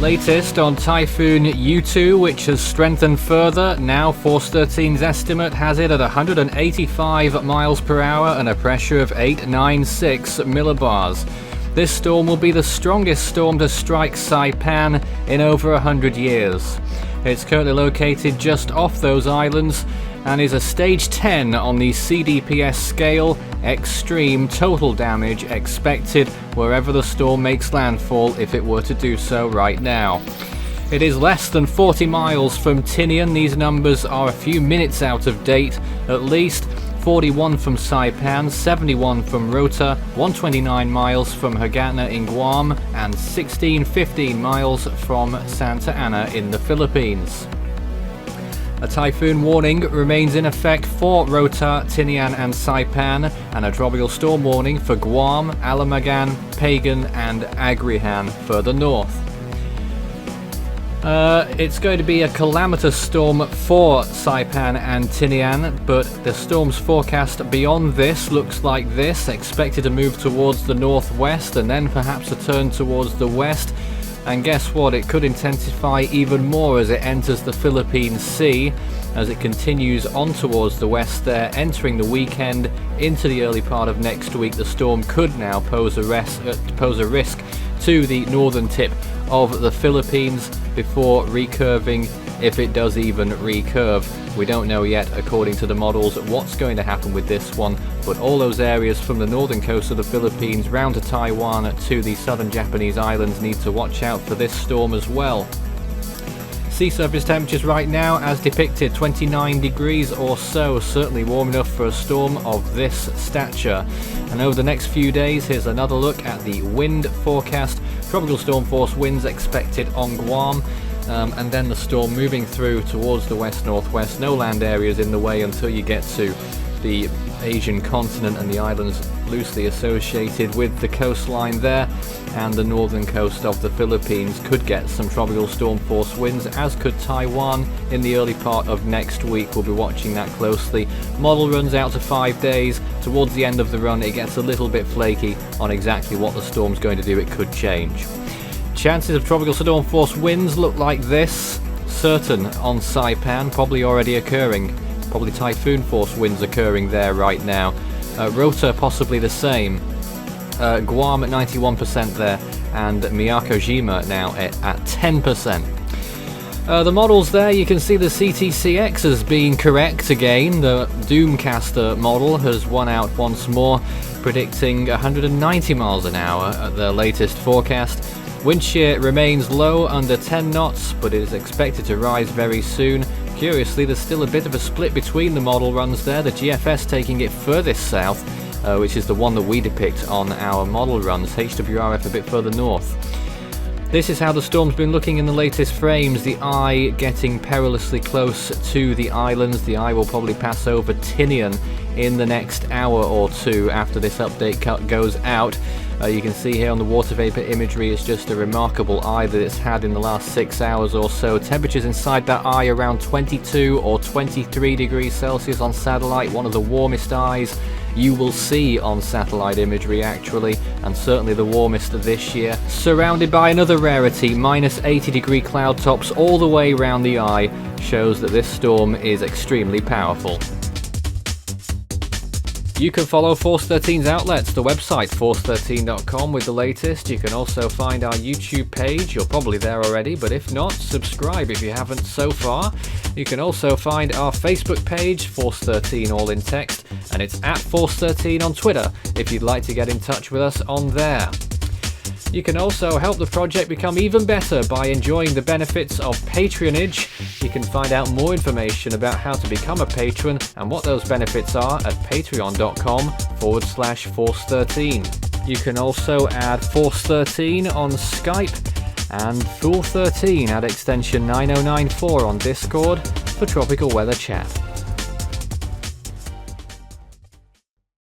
Latest on Typhoon Yutu, which has strengthened further. Now Force 13's estimate has it at 185 miles per hour and a pressure of 896 millibars. This storm will be the strongest storm to strike Saipan in over 100 years. It's currently located just off those islands and is a stage 10 on the CDPS scale, extreme total damage expected wherever the storm makes landfall if it were to do so right now. It is less than 40 miles from Tinian. These numbers are a few minutes out of date at least. 41 from Saipan, 71 from Rota, 129 miles from Hagana in Guam, and 15 miles from Santa Ana in the Philippines. A typhoon warning remains in effect for Rota, Tinian and Saipan, and a tropical storm warning for Guam, Alamagan, Pagan and Agrihan further north. It's going to be a calamitous storm for Saipan and Tinian, but the storm's forecast beyond this looks like this, expected to move towards the northwest and then perhaps a turn towards the west. And guess what, it could intensify even more as it enters the Philippine Sea, as it continues on towards the west there, entering the weekend into the early part of next week. The storm could now pose a risk to the northern tip of the Philippines before recurving, if it does even recurve. We don't know yet, according to the models, what's going to happen with this one, but all those areas from the northern coast of the Philippines round to Taiwan to the southern Japanese islands need to watch out for this storm as well. Sea surface temperatures right now, as depicted, 29 degrees or so, certainly warm enough for a storm of this stature. And over the next few days, here's another look at the wind forecast. Tropical storm force winds expected on Guam, and then the storm moving through towards the west-northwest. No land areas in the way until you get to the Asian continent and the islands loosely associated with the coastline there, and the northern coast of the Philippines could get some tropical storm force winds, as could Taiwan in the early part of next week. We'll be watching that closely. Model runs out to 5 days. Towards the end of the run it gets a little bit flaky on exactly what the storm's going to do. It could change. Chances of tropical storm force winds look like this. Certain on Saipan, probably already occurring. Probably typhoon force winds occurring there right now. Rota possibly the same. Guam at 91% there, and Miyako-jima now at 10%. The models there, you can see the CTCX as being correct again. The Doomcaster model has won out once more, predicting 190 miles an hour at their latest forecast. Wind shear remains low, under 10 knots, but it is expected to rise very soon. Curiously, there's still a bit of a split between the model runs there, the GFS taking it furthest south, which is the one that we depict on our model runs, HWRF a bit further north. This is how the storm's been looking in the latest frames. The eye getting perilously close to the islands. The eye will probably pass over Tinian in the next hour or two after this update goes out. You can see here on the water vapor imagery, it's just a remarkable eye that it's had in the last 6 hours or so. Temperatures inside that eye around 22 or 23 degrees Celsius on satellite, one of the warmest eyes you will see on satellite imagery actually, and certainly the warmest this year. Surrounded by another rarity, minus 80 degree cloud tops all the way around the eye, shows that this storm is extremely powerful. You can follow Force 13's outlets, the website force13.com with the latest. You can also find our YouTube page. You're probably there already, but if not, subscribe if you haven't so far. You can also find our Facebook page, Force 13 all in text, and it's at Force 13 on Twitter if you'd like to get in touch with us on there. You can also help the project become even better by enjoying the benefits of patronage. You can find out more information about how to become a patron and what those benefits are at patreon.com/Force13. You can also add Force 13 on Skype and Fool 13 at extension 9094 on Discord for tropical weather chat.